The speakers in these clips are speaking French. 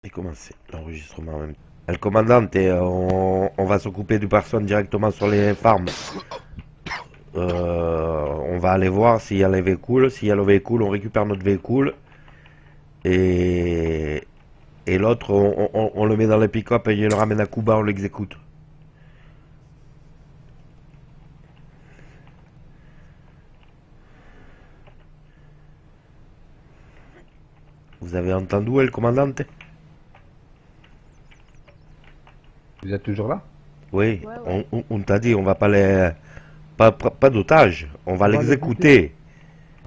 Et commencer l'enregistrement en même temps. Le commandant, on va s'occuper du personne directement sur les farms. On va aller voir s'il y a les véhicules. S'il y a le véhicule, on récupère notre véhicule. Et l'autre, on le met dans le pick-up et il le ramène à Cuba, on l'exécute. Vous avez entendu, le commandante? Vous êtes toujours là? Oui, Ouais. on t'a dit, on va pas les... Pas d'otage, on va l'exécuter.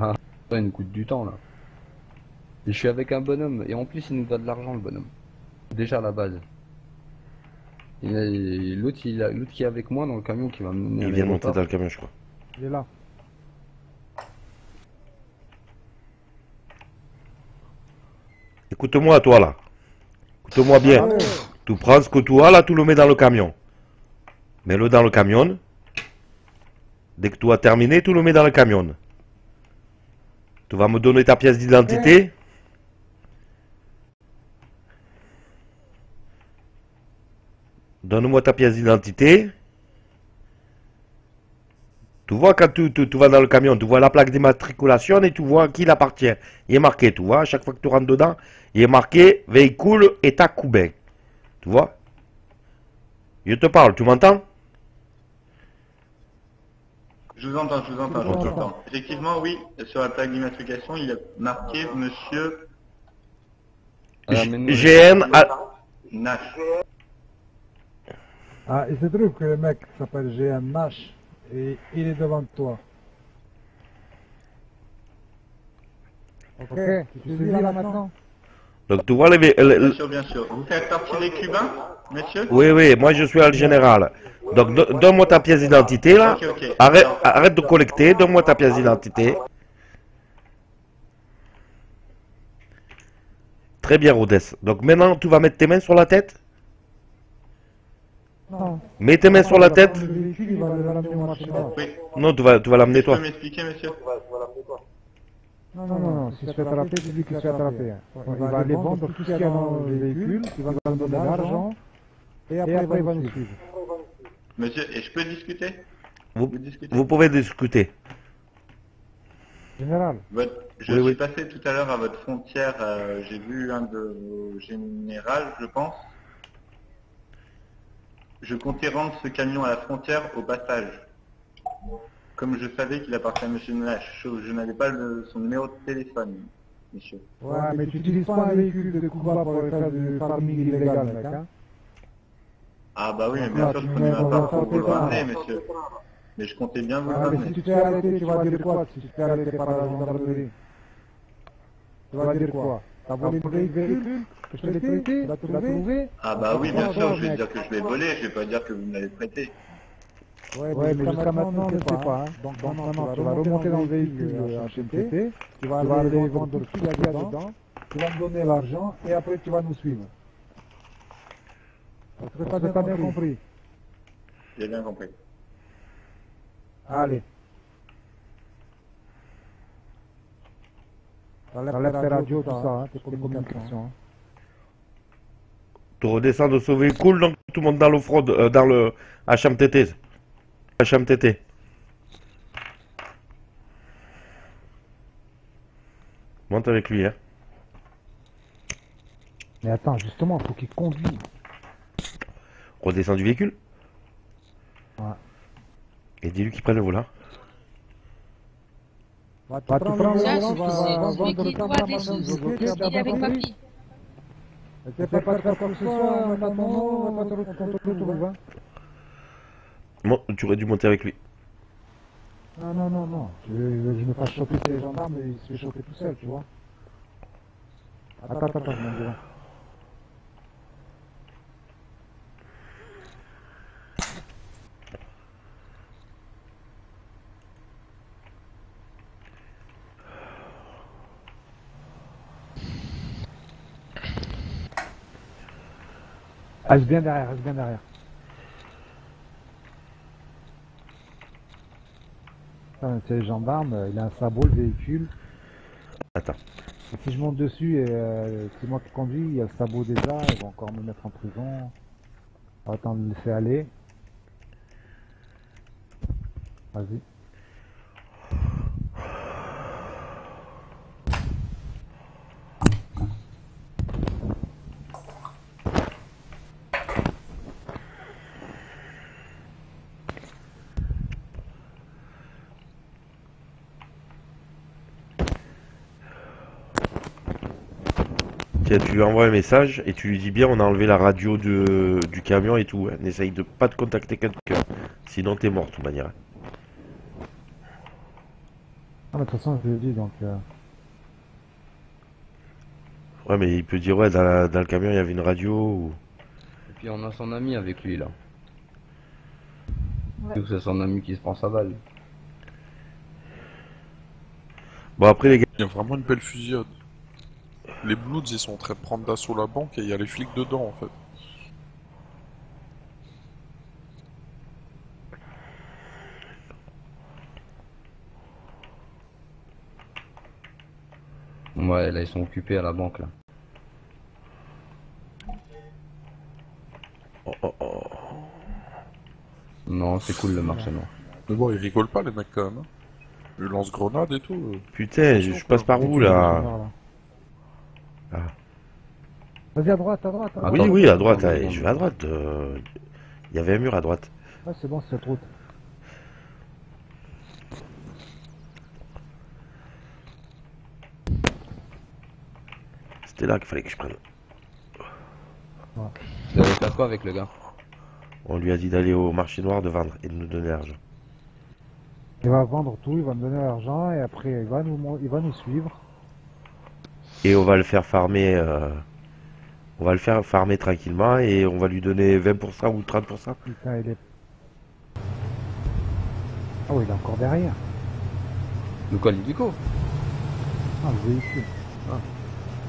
Ah, ça, il nous coûte du temps là. Et je suis avec un bonhomme, et en plus il nous doit de l'argent le bonhomme. Déjà à la base. L'autre qui est avec moi dans le camion qui va me mener à Il vient de monter l'aéroport. dans le camion, je crois. Il est là. Écoute-moi, toi, là. Écoute-moi bien. Ah ouais. Tu prends ce que tu as, là, tu le mets dans le camion. Mets-le dans le camion. Dès que tu as terminé, tu le mets dans le camion. Tu vas me donner ta pièce d'identité. Donne-moi ta pièce d'identité. Tu vois, quand tu vas dans le camion, tu vois la plaque d'immatriculation et tu vois à qui il appartient. Il est marqué, tu vois, à chaque fois que tu rentres dedans, il est marqué véhicule état cubain. Tu vois? Je te parle, tu m'entends? Je vous entends, je vous entends, je vous entends. Effectivement, oui, sur la plaque d'immatriculation, il y a marqué Monsieur GM. Nash. Ah, il se trouve que le mec s'appelle GM Nash et il est devant toi. Ok, tu suis là maintenant? Donc tu vois Bien sûr, bien sûr. Vous faites partie des Cubains, monsieur? Oui, oui, moi je suis le général. Donc donne-moi ta pièce d'identité là. Ok, ok. Arrête de collecter, donne-moi ta pièce d'identité. Très bien, Rodès. Donc maintenant tu vas mettre tes mains sur la tête. Non. Mets tes mains sur la tête. Le véhicule, il va le ramener au marché noir. Oui. Non, tu vas l'amener Vous toi. pouvez m'expliquer, monsieur? Non, si tu fais attraper, c'est lui qui se fait attraper. Il va aller vendre tout ce qu'il y a dans le véhicule, il va nous donner l'argent, et après il va nous suivre. Monsieur, et je peux discuter? Discuter. Vous pouvez discuter. Général. Je Oui, suis oui. passé tout à l'heure à votre frontière, j'ai vu un de vos générales, je pense. Je comptais rendre ce camion à la frontière au passage. Comme je savais qu'il appartenait à monsieur Nash, je n'avais pas son numéro de téléphone, monsieur. Ouais, mais tu n'utilises pas un véhicule de Cuba pour faire du farming illégal, mec, hein? Ah bah oui, mais bien sûr, je prenais ma part pour vous le ramener, monsieur. Mais je comptais bien vous le Ah, mais si ramener. tu t'es arrêté, tu vas dire quoi si tu t'es arrêté par la gendarmerie? Tu vas dire quoi? T'as volé le véhicule que je te l'ai prêté? Tu l'as trouvé? Ah bah oui, bien sûr, je vais dire que je l'ai volé, je vais pas dire que vous me l'avez prêté. Ouais, mais jusqu'à maintenant, on ne sait pas. Hein. Donc maintenant, tu vas remonter dans le véhicule HMTT, tu vas aller vendre tout ce qu'il y a dedans, tu vas me donner l'argent et après tu vas nous suivre. Est-ce que tu as bien compris? J'ai bien compris. Allez. T'enlèves tes radios, tout ça, hein, tes communications. Hein. Tu redescends de ce véhicule, donc tout le monde dans l'off-road, dans le HMTT. HMTT. Monte avec lui, hein. Mais attends, justement, faut qu'il conduise. Redescends du véhicule. Ouais. Et dis-lui qu'il prenne le volant. Tu prends le volant, Ça, tu vas c'est vendre le toi, tabac, des vendre sous. le bloqué, tu as Il est bien avec compris? papy. Tu fais pas faire quoi que ce soit, on va pas te retrouver, hein. Bon, tu aurais dû monter avec lui. Non. Je me fasse choper ces gendarmes et il se fait choper tout seul, tu vois. Attends, mon dieu. Reste bien derrière, reste bien derrière. C'est le gendarme, il a un sabot, le véhicule. Attends. Si je monte dessus et c'est moi qui conduis, il y a le sabot déjà, ils vont encore me mettre en prison. On va attendre de le laisser aller. Vas-y. Tiens, tu lui envoies un message et tu lui dis bien on a enlevé la radio du camion et tout. Hein. N'essaye de pas te contacter quelqu'un. Sinon t'es mort de toute manière. Ah, mais de toute façon, je l'ai dit donc. Ouais mais il peut dire ouais dans le camion il y avait une radio ou... Et puis on a son ami avec lui là. Ouais. Donc c'est son ami qui se prend sa balle. Bon après les gars, Il y a vraiment une belle fusillade. Les Bloods, ils sont en train de prendre d'assaut la banque et il y a les flics dedans en fait. Ouais, là ils sont occupés à la banque là. oh, oh, oh. Non, c'est cool le marché noir. Mais bon, ils rigolent pas les mecs quand même. Hein. Le lance-grenade et tout. Putain je passe par où là? Ah. Vas-y, à droite, à droite. À droite. Oui Attends, oui à droite, attends, allez, attends. je vais à droite. Il y avait un mur à droite. Ouais, c'est bon, c'est cette route. C'était là qu'il fallait que je prenne. Tu allais faire quoi avec le gars? On lui a dit d'aller au marché noir de vendre et de nous donner l'argent. Il va vendre tout, il va me donner l'argent et après il va nous suivre. Et on va le faire farmer. On va le faire farmer tranquillement et on va lui donner 20% ou 30%. Putain, il est. Ah oui, il est encore derrière. Le quoi, l'hélico? Ah, le véhicule.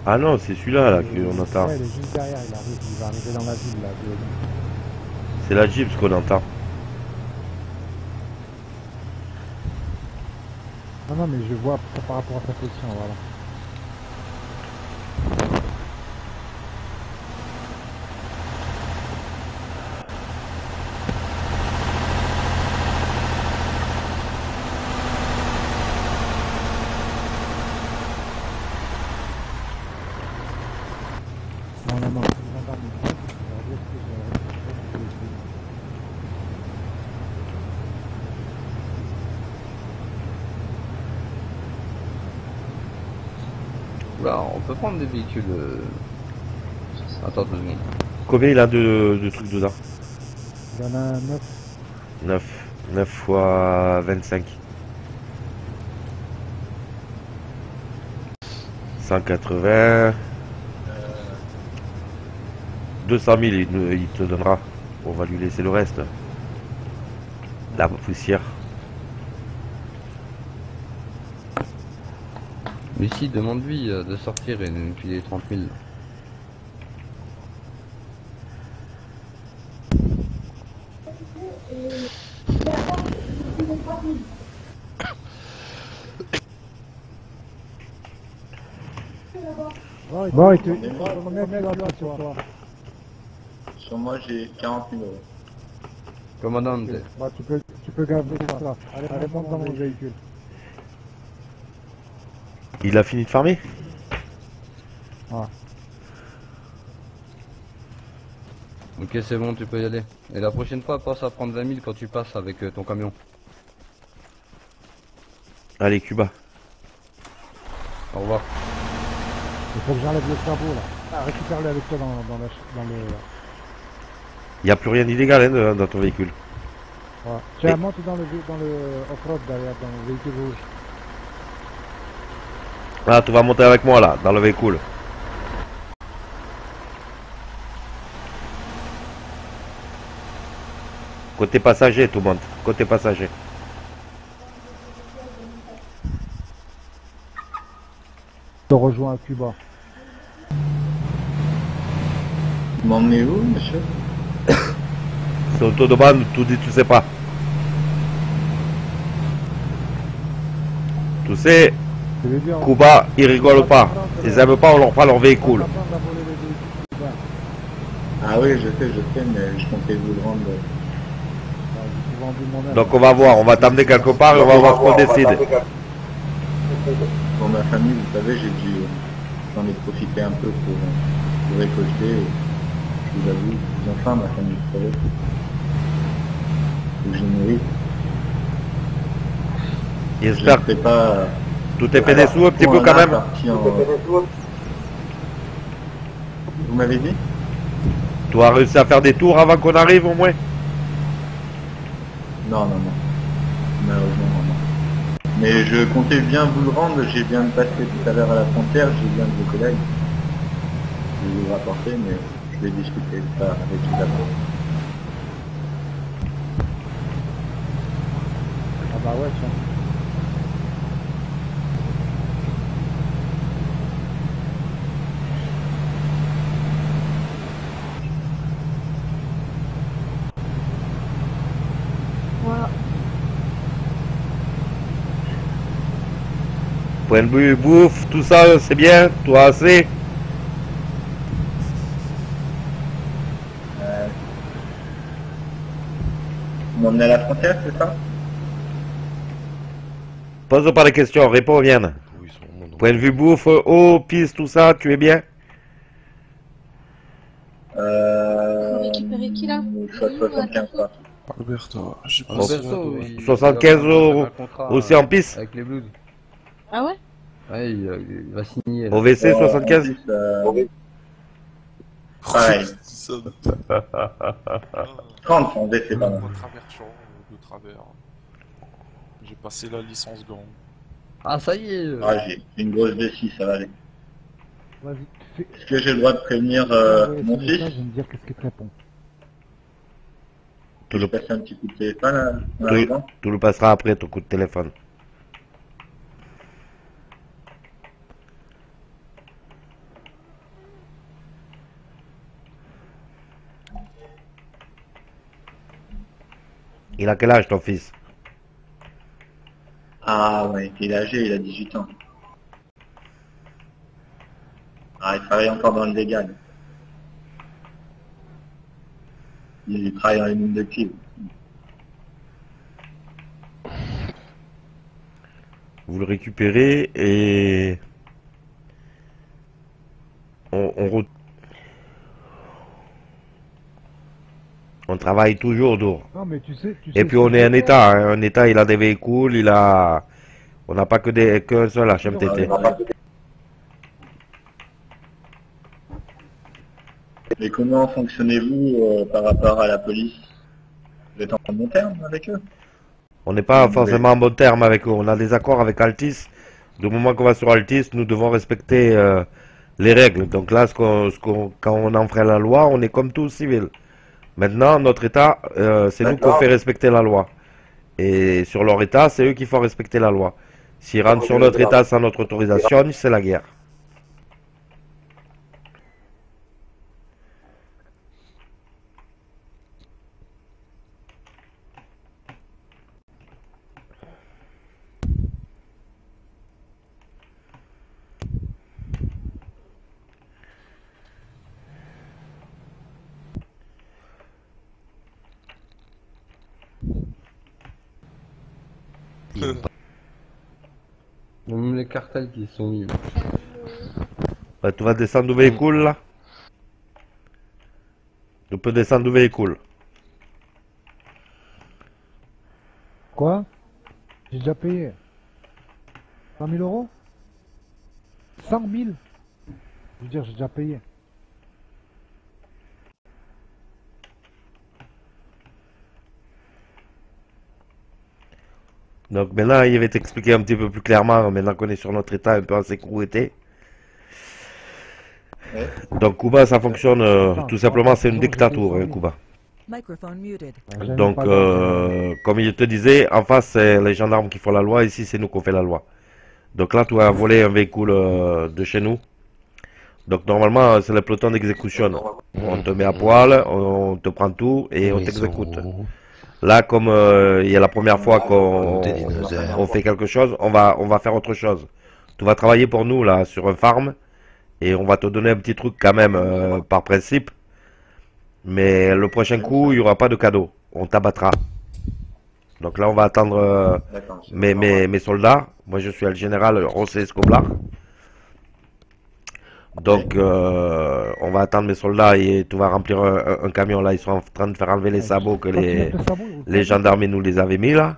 Ah non, c'est celui-là là qu'on entend. Ouais, il est juste derrière, il va arriver dans la ville là. C'est la Jeep ce qu'on entend. Non, non, mais je vois par rapport à sa position, voilà. Non, non, non, c'est le gendarme. Regardez ce que j'ai récupéré dans le véhicule. Oula, on peut prendre des véhicules. Attends 2 secondes. Combien il a de trucs dedans? Il y en a un 9. 9. 9 fois 25. 180. 200 000 il te donnera. On va lui laisser le reste. La poussière. Mais si, demande-lui de sortir et de nous filer 30 000. Bon, il te met là sur toi. Sur moi, j'ai 40 000 euros. Commandant, Bah, tu peux garder ça. Allez, monte dans mon véhicule. Il a fini de farmer? ok c'est bon, tu peux y aller. Et la prochaine fois, pense à prendre 20 000 quand tu passes avec ton camion. Allez Cuba. Au revoir. Il faut que j'enlève le sabot là. Ah, récupère-le avec toi dans le... Il n'y a plus rien d'illégal hein, dans ton véhicule. Voilà. Tiens, monte dans le off-road derrière, dans le véhicule rouge. Ah, tu vas monter avec moi là, dans le véhicule. Côté passager, tout monte. Côté passager. Je te rejoins à Cuba. Vous m'emmenez où, monsieur? Si on te demande, tu dis tu sais pas. Tu sais, Je vais dire, Cuba, il rigole pas. Ils aiment pas, on leur prend leur véhicule. Ah oui, je sais, mais je comptais vous le rendre. Donc on va voir, on va t'amener quelque part et on va voir ce qu'on décide. Pour ma famille, vous savez, j'en ai profité un peu pour récolter. Je vous avoue, enfin ma famille, vous savez. Faut que je mérite. J'espère que pas. tout est fait des sous un petit peu quand même. Vous m'avez dit? Tu as réussi à faire des tours avant qu'on arrive au moins? Non. Malheureusement, non. Mais je comptais bien vous le rendre, j'ai bien passé tout à l'heure à la frontière, j'ai bien de vos collègues. Je vais vous le rapporter, mais je vais discuter de ça avec vous d'abord. Ah bah ouais, tiens. Point de vue bouffe, tout ça, c'est bien, toi assez. Vous m'emmenez à la frontière, c'est ça? Pose pas de questions, réponds, vienne. Point de vue bouffe, eau, piste, tout ça, tu es bien? Faut récupérer qui là? Je suis à 75 pas. Alberto, j'ai pas Alberto, il 75 il a euros un contrat, aussi en piste. avec les Blues. Ah ouais? Ouais, il va signer. Là. Au WC 75. En plus, pareil. 30 en DC, On pardon. va travers champ, de travers. J'ai passé la licence gang. Ah, ça y est. Ah, j'ai une grosse D6, ça va aller. Vas-y, fais... Est-ce que j'ai le droit de prévenir mon ce fils? message, je vais me dire qu'est-ce qu'il te répond. Je vais passer un petit coup de téléphone là, en Oui. arrivant. Tu le passeras après ton coup de téléphone. Il a quel âge ton fils? Ah ouais, il est âgé, il a 18 ans. Ah, il travaille encore dans le légal. Il travaille dans les mines de cuivre. Vous le récupérez et on travaille toujours dur. Non, mais tu sais Et puis on est un État, hein. Un État il a des véhicules, on n'a pas qu'un seul HMTT. Et comment fonctionnez-vous par rapport à la police? Vous êtes en bon terme avec eux? On n'est pas forcément en bon terme avec eux. On a des accords avec Altis. Du moment qu'on va sur Altis, nous devons respecter les règles. Donc là, quand on enfreint la loi, on est comme tout civil. Maintenant, notre État, c'est nous qu'on fait respecter la loi. Et sur leur État, c'est eux qui font respecter la loi. S'ils rentrent sur notre État sans notre autorisation, c'est la guerre. Même les cartels qui sont nuls. Ouais, tu vas descendre du véhicule là? Tu peux descendre du véhicule. Quoi? J'ai déjà payé. 100 000 euros? 100 000? Je veux dire, j'ai déjà payé. Donc maintenant, il va t'expliquer un petit peu plus clairement, maintenant qu'on est sur notre État un peu en sécurité. Ouais. Donc Cuba, ça fonctionne tout simplement, c'est une dictature, hein, Cuba. Microphone muted. J'aime Donc, pas de- comme je te disais, en face, c'est les gendarmes qui font la loi, ici, c'est nous qui fait la loi. Donc là, tu as volé un véhicule de chez nous. Donc normalement, c'est le peloton d'exécution. On te met à poil, on te prend tout et on t'exécute. Là, comme il y a la première fois qu'on on fait quelque chose, on va faire autre chose. Tu vas travailler pour nous là sur un farm Et on va te donner un petit truc quand même, par principe. Mais le prochain coup, il n'y aura pas de cadeau. On t'abattra. Donc là, on va attendre D'accord. c'est mes soldats. Moi, je suis le général José Escobar. Donc, on va attendre mes soldats et tu vas remplir un camion. Là, ils sont en train de faire enlever les sabots que les gendarmes nous les avaient mis là.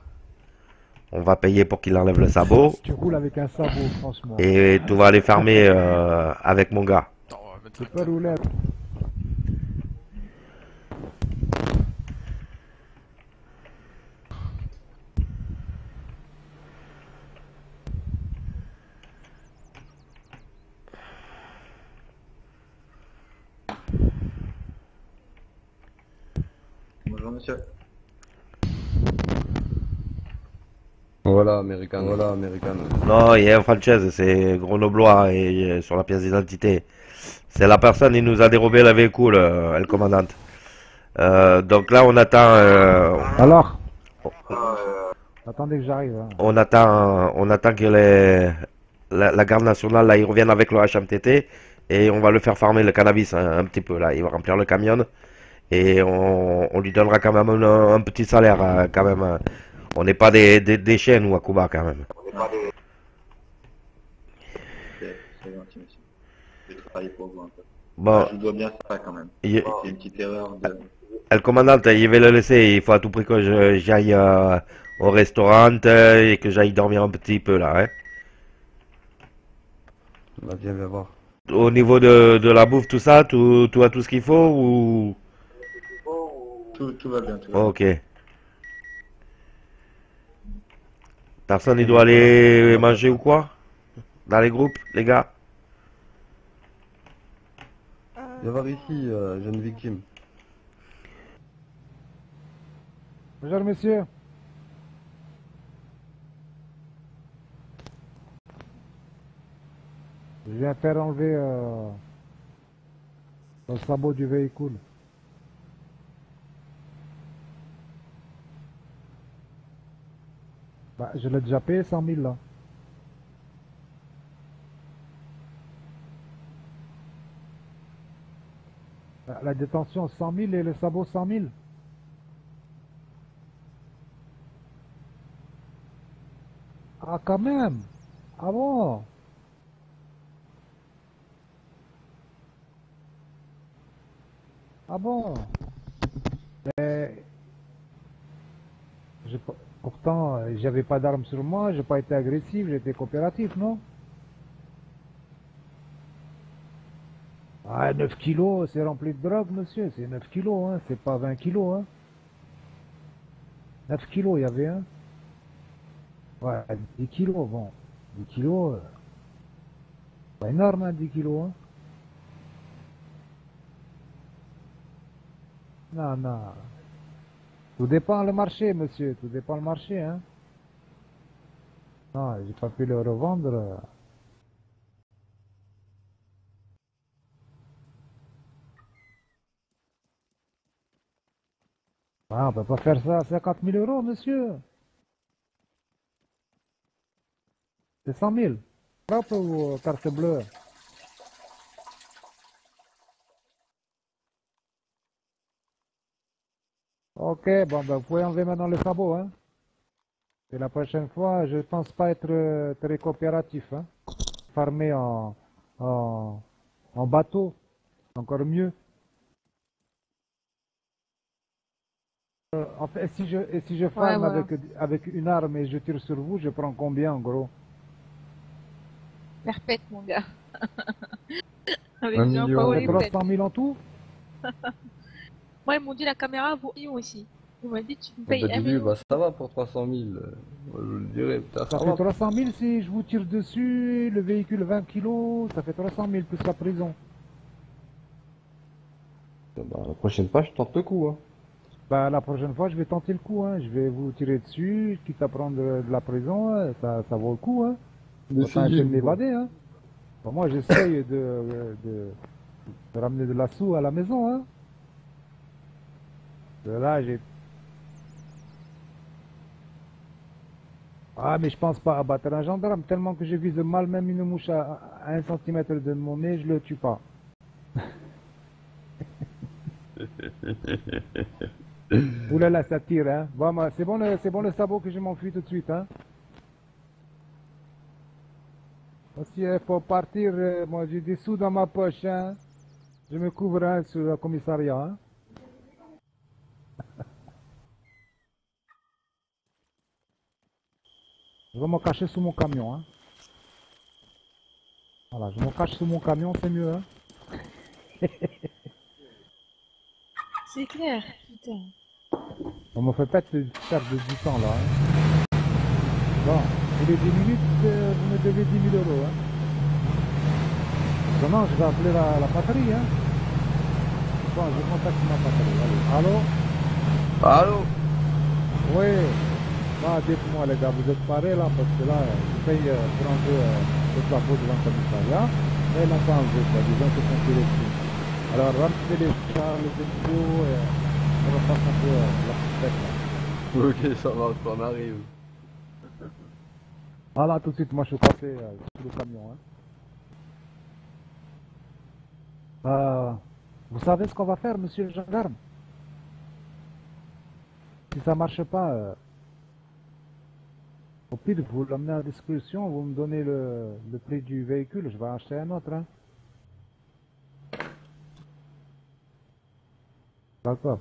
On va payer pour qu'il enlève le sabot. Tu roules avec un sabot, franchement. Et tu vas aller fermer avec mon gars. Attends, on va mettre Tu la peux rouler. Bonjour monsieur. Voilà, américain, voilà, américain. Non, il y a un Sanchez, c'est grenoblois et sur la pièce d'identité. C'est la personne qui nous a dérobé le véhicule, le commandante. Donc là, on attend. Alors attendez que j'arrive. Hein. On attend que la garde nationale là, ils reviennent avec le HMTT et on va le faire farmer le cannabis un petit peu là. Il va remplir le camion et on lui donnera quand même un petit salaire quand même. On n'est pas des chiens nous à Cuba quand même. C'est gentil monsieur. Je vais travailler pour vous un peu. Bon, Ah, je vous dois bien ça quand même. C'est une petite erreur de... le commandant, il va le laisser. Il faut à tout prix que j'aille au restaurant et que j'aille dormir un petit peu là. Hein. Bah, viens voir. Au niveau de la bouffe, tout ça, tu as tout ce qu'il faut ou... Tout va bien, tout va bien. Ok. Personne il doit aller manger ou quoi? Dans les groupes, les gars? Viens voir ici, jeune victime. Bonjour monsieur. Je viens faire enlever le sabot du véhicule. Bah, je l'ai déjà payé 100 000 là. La détention 100 000 et le sabot 100 000. Ah quand même. Ah bon. Ah bon. Mais pourtant, j'avais pas d'armes sur moi, j'ai pas été agressif, j'étais coopératif, non? Ah, 9 kilos, c'est rempli de drogue, monsieur, c'est 9 kilos, hein, c'est pas 20 kilos, hein. 9 kilos, il y avait, hein. Ouais, 10 kilos, bon. 10 kilos, pas énorme, hein, 10 kilos, hein. Non, non. Tout dépend le marché, monsieur, tout dépend le marché, hein. Non, j'ai pas pu le revendre. Ah, on peut pas faire ça à 50 000 euros, monsieur. C'est 100 000. Propre ou carte bleue? Ok, bon, ben, vous pouvez enlever maintenant le sabot, hein. Et la prochaine fois, je pense pas être très coopératif, hein. Farmer en bateau, encore mieux. En fait, si je farme voilà. avec une arme et je tire sur vous, je prends combien en gros? Perpète, mon gars. Avec 1 Jean million. Paul Ça fait et 300 000 en tout? Moi, ils m'ont dit la caméra vaut 1 million aussi. Ils m'ont dit tu me payes Bah, 1 dis-lui, million. bah ça va pour 300 000. Moi, je le dirais, putain, Ça ça fait va. 300 000 si je vous tire dessus, le véhicule 20 kilos, ça fait 300 000 plus la prison. Bah, la prochaine fois, je tente le coup, hein. Bah, la prochaine fois, je vais tenter le coup, hein. Je vais vous tirer dessus, quitte à prendre de la prison, hein. Ça vaut le coup, hein. Autant essayer de m'évader, hein. Bon, moi, j'essaye de ramener de la sous à la maison, hein. Là, j'ai... Ah, mais je pense pas abattre un gendarme, tellement que je vise mal, même une mouche à 1 centimètre de mon nez, je le tue pas. Ouh là là, ça tire, hein. Bon, c'est bon le sabot que je m'enfuis tout de suite, hein. Si il faut partir, moi j'ai des sous dans ma poche, hein. Je me couvre hein, sur le commissariat, hein. Je vais me cacher sous mon camion, hein. Voilà, je me cache sous mon camion, c'est mieux, hein. C'est clair, putain. On me fait pas perdre du temps, là, hein. Bon, tous les 10 minutes, vous me devez 10 000 euros, hein. Sinon, je vais appeler la patrie, hein. Bon, je contacte ma patrie, allez. Allô? Allô? Oui. Ah, dites-moi les gars, vous êtes parés là, parce que là, je paye pour enlever toute la peau devant le commissariat, mais ils l'ont pas enlevé, quoi, disons qu'ils sont tirés dessus. Alors, ramenez les chars, les échos, on repasse un peu la petite tête là. Ok, ça va, on arrive. Ah là, tout de suite, moi je suis passé sous le camion. Hein. Vous savez ce qu'on va faire, monsieur le gendarme? Si ça marche pas, au pire, vous l'emmenez à discussion, vous me donnez le prix du véhicule, je vais acheter un autre. Hein. D'accord.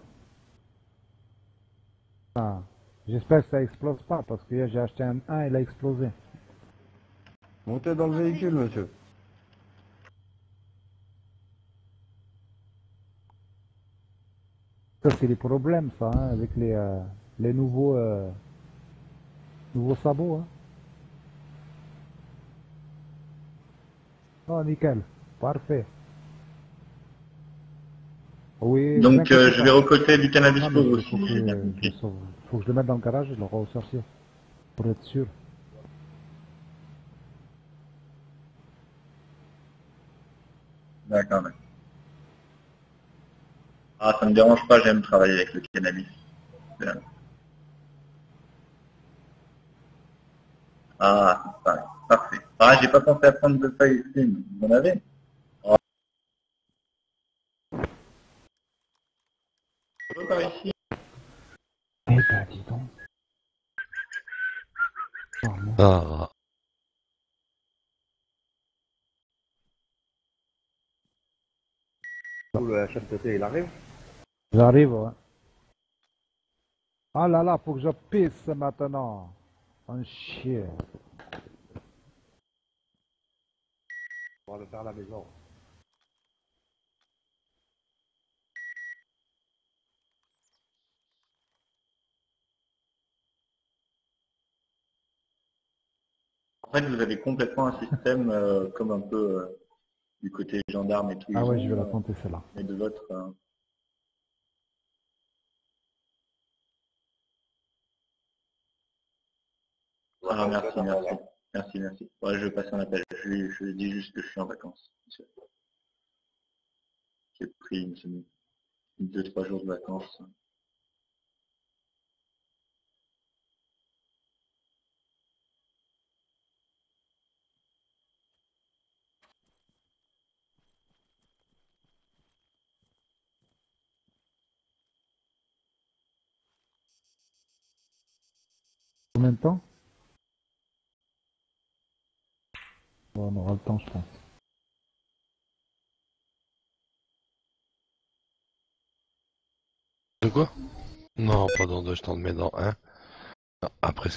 Ah, j'espère que ça explose pas, parce que hier j'ai acheté un, il a explosé. Montez dans le véhicule, monsieur. Ça, c'est les problèmes, ça, hein, avec les nouveaux sabots. Hein. Oh, nickel. Parfait. Oui, Donc je vais recoter du cannabis pour vous faut aussi, que, j'ai bien compris. faut que je le mette dans le garage et je le ressortir. Pour être sûr. D'accord, d'accord. Ah, ça me dérange pas, j'aime travailler avec le cannabis. Bien. Ah, c'est ça, parfait. Ah, j'ai pas pensé à prendre de feuilles ici, vous en avez? Ah. Par ici. Eh ben, dis donc. Oh, non. Ah, Le HMTT, il arrive? J'arrive, ouais. Ah là là, faut que je pisse maintenant. Un chien. On va le faire à la maison. En fait, vous avez complètement un système comme un peu du côté gendarme et tout. Ah ils ouais, ont, je vais la tenter celle-là. mais de l'autre. Ah, merci, merci. Merci, merci. Ouais, je vais passer un appel. Je lui dis juste que je suis en vacances. Monsieur. J'ai pris une semaine, 2-3 jours de vacances. Combien de temps? Bon, on aura le temps, je pense. de quoi? Non, pas dans 2, je t'en mets dans un. Après,